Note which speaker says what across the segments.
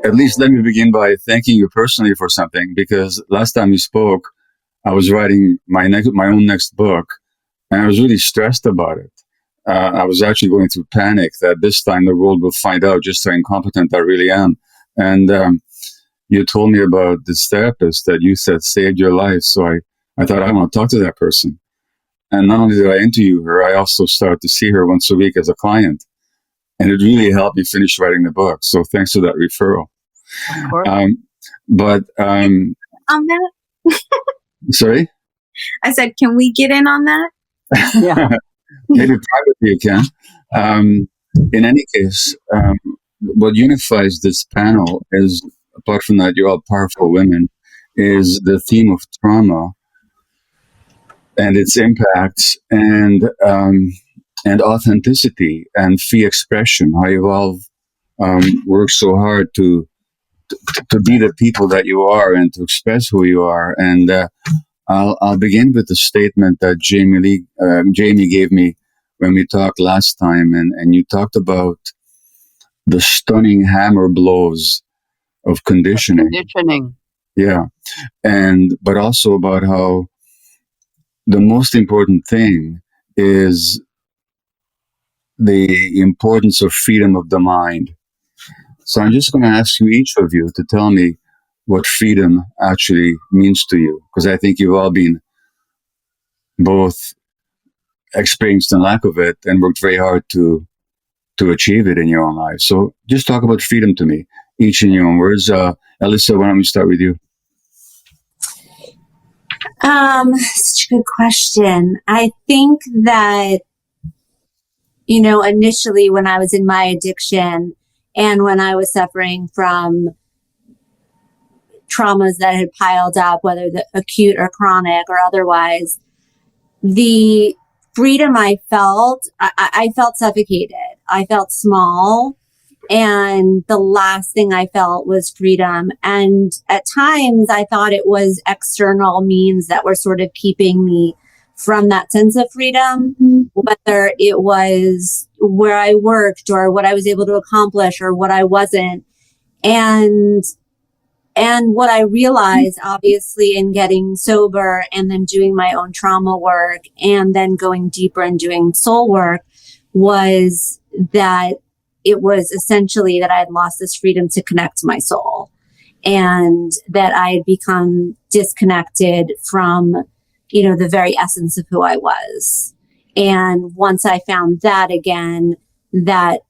Speaker 1: at least let me begin by thanking you personally for something, because last time you spoke, I was writing my own next book, and I was really stressed about it. I was actually going through panic that this time the world will find out just how incompetent I really am. And you told me about this therapist that you said saved your life. So I thought, I want to talk to that person. And not only did I interview her, I also started to see her once a week as a client. And it really helped me finish writing the book. So thanks for that referral.
Speaker 2: Of course.
Speaker 3: On that?
Speaker 1: Sorry?
Speaker 3: I said, can we get in on that?
Speaker 2: Yeah.
Speaker 1: Maybe privately you can. In any case, what unifies this panel is, apart from that, you're all powerful women, is the theme of trauma and its impacts, and authenticity and free expression. How you've all worked so hard to be the people that you are and to express who you are. And I'll begin with the statement that Jamie gave me when we talked last time, and you talked about the stunning hammer blows of conditioning. Yeah. But also about how the most important thing is the importance of freedom of the mind. So I'm just going to ask you, each of you, to tell me what freedom actually means to you, because I think you've all been both experienced the lack of it and worked very hard to achieve it in your own life. So just talk about freedom to me, each in your own words. Elisa, why don't we start with you?
Speaker 3: Such a good question. I think that, initially when I was in my addiction and when I was suffering from traumas that had piled up, whether the acute or chronic or otherwise, the freedom I felt, I felt suffocated. I felt small. And the last thing I felt was freedom. And at times I thought it was external means that were sort of keeping me from that sense of freedom, whether it was where I worked or what I was able to accomplish or what I wasn't. And what I realized, obviously, in getting sober and then doing my own trauma work and then going deeper and doing soul work, was that it was essentially that I had lost this freedom to connect to my soul, and that I had become disconnected from, the very essence of who I was. And once I found that again, that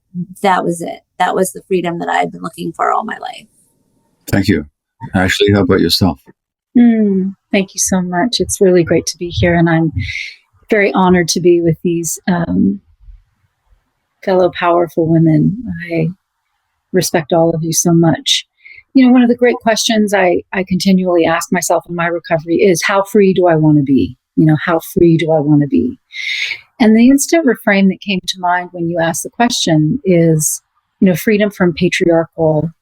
Speaker 3: was it. That was the freedom that I had been looking for all my life.
Speaker 1: Thank you. Ashley, how about yourself?
Speaker 4: Thank you so much. It's really great to be here, and I'm very honored to be with these fellow powerful women. I respect all of you so much. One of the great questions I continually ask myself in my recovery is, how free do I want to be? How free do I want to be? And the instant refrain that came to mind when you asked the question is, freedom from patriarchal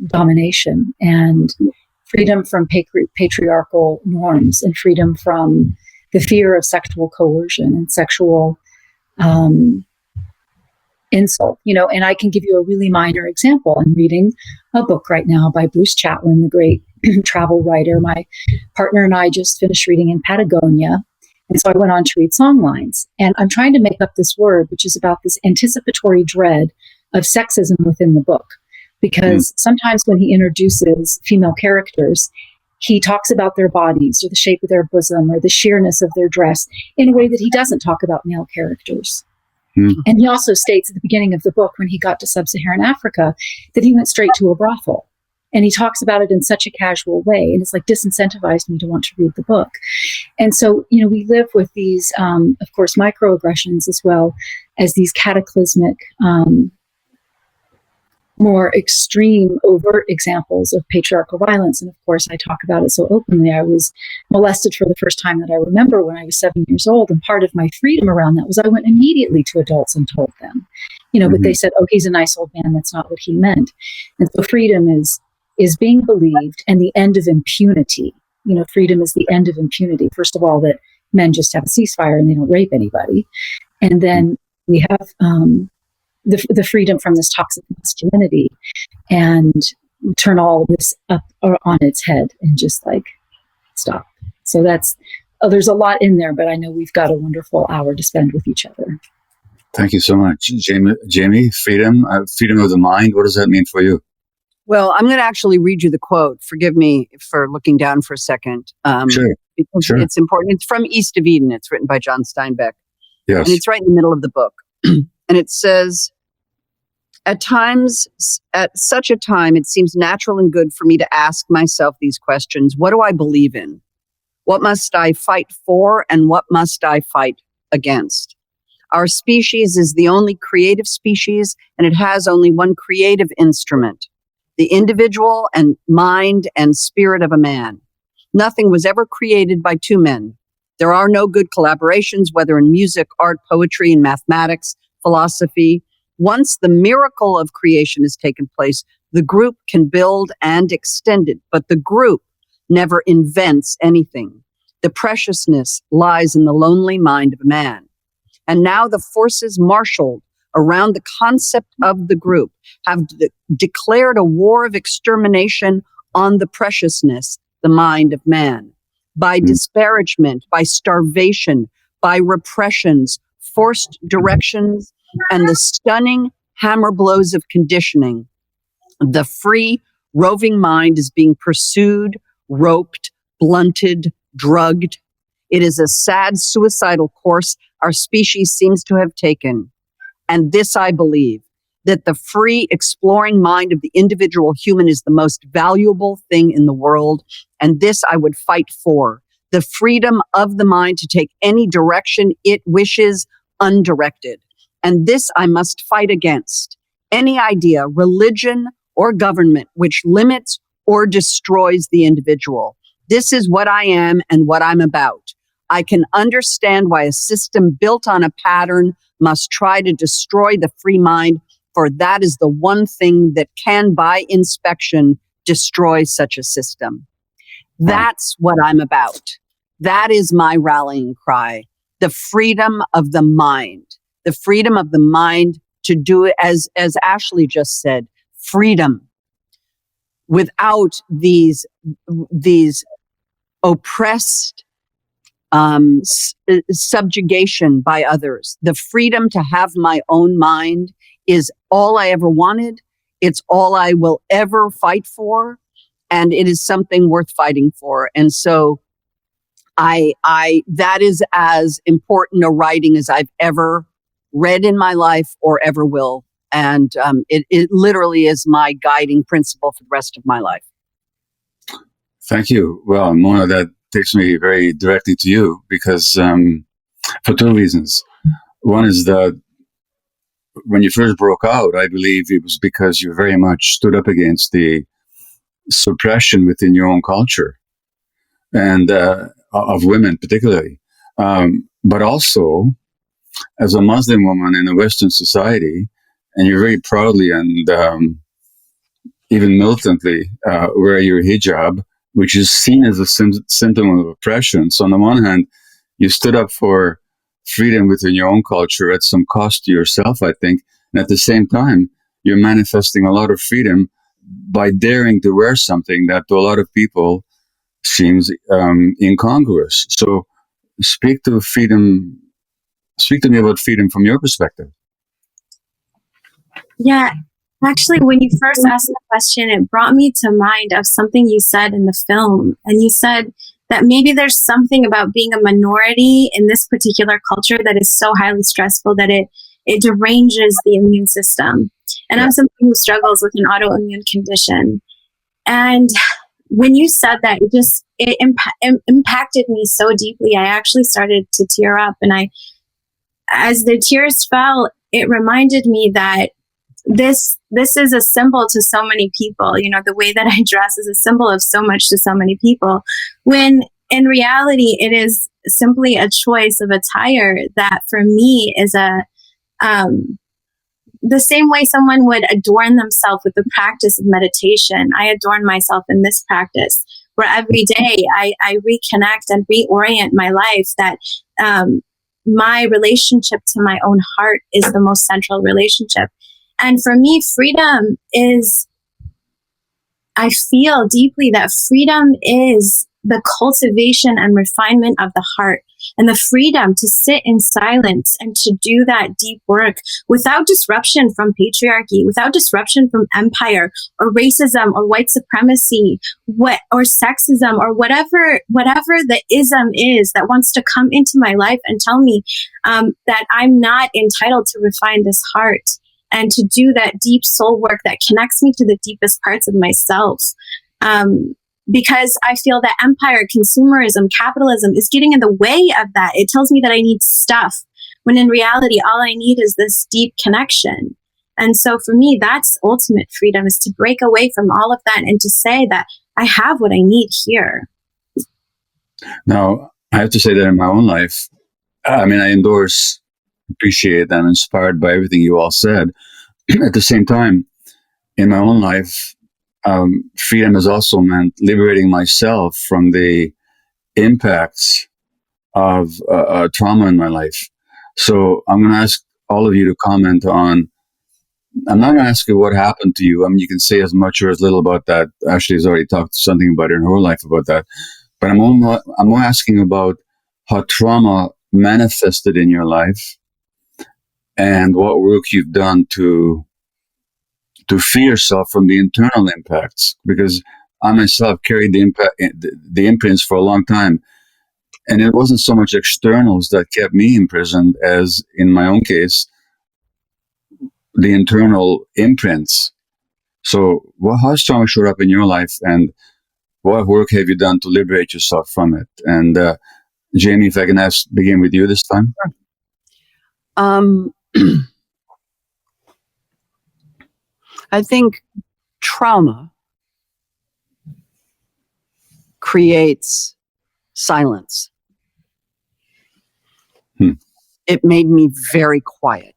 Speaker 4: domination, and freedom from patriarchal norms, and freedom from the fear of sexual coercion and sexual insult. And I can give you a really minor example. I'm reading a book right now by Bruce Chatwin, the great travel writer. My partner and I just finished reading in Patagonia. And so I went on to read songlines. And I'm trying to make up this word, which is about this anticipatory dread of sexism within the book. Because sometimes when he introduces female characters, he talks about their bodies or the shape of their bosom or the sheerness of their dress in a way that he doesn't talk about male characters. And he also states at the beginning of the book, when he got to sub-Saharan Africa, that he went straight to a brothel. And he talks about it in such a casual way. And it's like disincentivized me to want to read the book. And so, we live with these, of course, microaggressions as well as these cataclysmic, more extreme, overt examples of patriarchal violence. And of course, I talk about it so openly. I was molested for the first time that I remember when I was 7 years old. And part of my freedom around that was I went immediately to adults and told them, but they said, oh, he's a nice old man. That's not what he meant. And so freedom is being believed, and the end of impunity. Freedom is the end of impunity. First of all, that men just have a ceasefire and they don't rape anybody. And then we have the freedom from this toxic masculinity and turn all this up or on its head and just like stop. So there's a lot in there, but I know we've got a wonderful hour to spend with each other.
Speaker 1: Thank you so much. Jamie, freedom of the mind. What does that mean for you?
Speaker 5: Well, I'm going to actually read you the quote. Forgive me for looking down for a second.
Speaker 1: Sure.
Speaker 5: Because
Speaker 1: Sure.
Speaker 5: it's important. It's from East of Eden. It's written by John Steinbeck.
Speaker 1: Yes.
Speaker 5: And it's right in the middle of the book. And it says, at such a time, it seems natural and good for me to ask myself these questions. What do I believe in? What must I fight for? And what must I fight against? Our species is the only creative species, and it has only one creative instrument, the individual and mind and spirit of a man. Nothing was ever created by two men. There are no good collaborations, whether in music, art, poetry, and mathematics, philosophy. Once the miracle of creation has taken place, the group can build and extend it, but the group never invents anything. The preciousness lies in the lonely mind of a man. And now the forces marshaled around the concept of the group have declared a war of extermination on the preciousness, the mind of man, by disparagement, by starvation, by repressions, forced directions, and the stunning hammer blows of conditioning. The free, roving mind is being pursued, roped, blunted, drugged. It is a sad, suicidal course our species seems to have taken. And this I believe, that the free, exploring mind of the individual human is the most valuable thing in the world. And this I would fight for, the freedom of the mind to take any direction it wishes undirected. And this I must fight against, any idea, religion, or government which limits or destroys the individual. This is what I am and what I'm about. I can understand why a system built on a pattern must try to destroy the free mind, for that is the one thing that can, by inspection, destroy such a system. That's what I'm about. That is my rallying cry. The freedom of the mind. The freedom of the mind to do it, as Ashley just said, freedom without these oppressed subjugation by others. The freedom to have my own mind is all I ever wanted. It's all I will ever fight for. And it is something worth fighting for. And so that is as important a writing as I've ever read in my life or ever will. And it literally is my guiding principle for the rest of my life.
Speaker 1: Thank you. Well, Mona, that takes me very directly to you because for two reasons. One is that when you first broke out, I believe it was because you very much stood up against the suppression within your own culture and of women particularly. But also, as a Muslim woman in a Western society, and you very proudly and even militantly wear your hijab, which is seen as a symptom of oppression. So on the one hand, you stood up for freedom within your own culture at some cost to yourself, I think. And at the same time, you're manifesting a lot of freedom by daring to wear something that to a lot of people seems incongruous. So speak to me about freedom from your perspective.
Speaker 6: Yeah, actually, when you first asked the question, it brought me to mind of something you said in the film. And you said that maybe there's something about being a minority in this particular culture that is so highly stressful that it deranges the immune system. And I'm somebody who struggles with an autoimmune condition. And when you said that, it impacted me so deeply. I actually started to tear up. And as the tears fell, it reminded me that this is a symbol to so many people. You know, the way that I dress is a symbol of so much to so many people, when in reality, it is simply a choice of attire that for me is the same way someone would adorn themselves with the practice of meditation. I adorn myself in this practice, where every day I reconnect and reorient my life that my relationship to my own heart is the most central relationship. And for me, freedom is, I feel deeply that freedom is the cultivation and refinement of the heart, and the freedom to sit in silence and to do that deep work without disruption from patriarchy, without disruption from empire or racism or white supremacy, or sexism or whatever the ism is that wants to come into my life and tell me that I'm not entitled to refine this heart and to do that deep soul work that connects me to the deepest parts of myself. Because I feel that empire, consumerism, capitalism is getting in the way of that. It tells me that I need stuff, when in reality, all I need is this deep connection. And so for me, that's ultimate freedom, is to break away from all of that and to say that I have what I need here.
Speaker 1: Now, I have to say that in my own life, I mean, I endorse, appreciate, and I'm inspired by everything you all said. At the same time, in my own life, freedom has also meant liberating myself from the impacts of trauma in my life. So I'm going to ask all of you to comment on, I'm not going to ask you what happened to you. I mean, you can say as much or as little about that. Ashley has already talked something about it in her life about that. But I'm more asking about how trauma manifested in your life and what work you've done to free yourself from the internal impacts, because I myself carried the imprints for a long time, and it wasn't so much externals that kept me imprisoned as, in my own case, the internal imprints. So, how has trauma showed up in your life, and what work have you done to liberate yourself from it? And Jamie, if I can begin with you this time.
Speaker 5: I think trauma creates silence. It made me very quiet.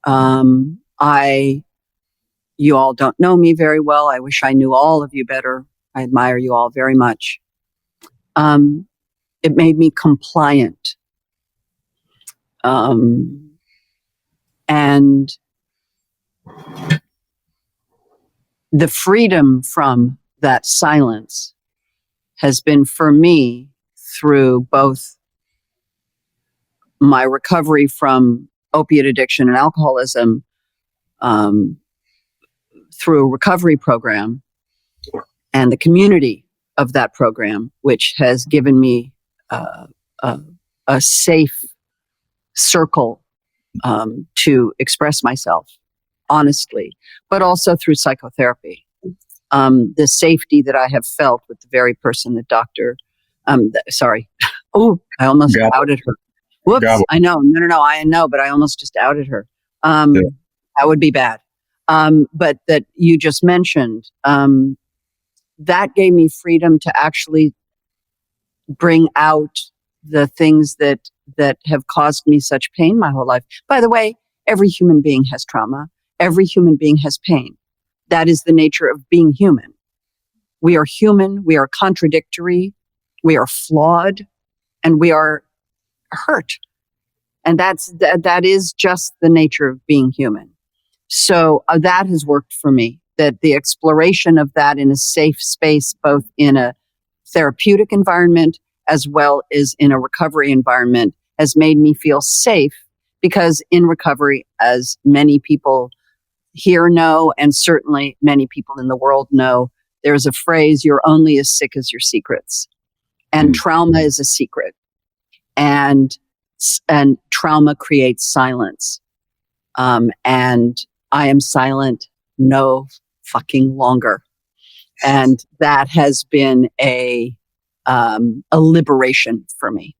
Speaker 5: You all don't know me very well. I wish I knew all of you better. I admire you all very much. It made me compliant. And the freedom from that silence has been, for me, through both my recovery from opiate addiction and alcoholism, through a recovery program and the community of that program, which has given me a safe circle to express myself honestly, but also through psychotherapy. The safety that I have felt with the very person that Oh, I almost outed her. Whoops.
Speaker 1: Gabor.
Speaker 5: I know. No. I know, but I almost just outed her. That would be bad. But that you just mentioned, that gave me freedom to actually bring out the things that have caused me such pain my whole life. By the way, every human being has trauma. Every human being has pain. That is the nature of being human. We are human. We are contradictory. We are flawed, and we are hurt. And that is just the nature of being human. So that has worked for me, that the exploration of that in a safe space, both in a therapeutic environment as well as in a recovery environment, has made me feel safe, because in recovery, as many people here know, and certainly many people in the world know, there's a phrase, you're only as sick as your secrets. And trauma is a secret. And trauma creates silence. And I am silent no fucking longer. And that has been a liberation for me.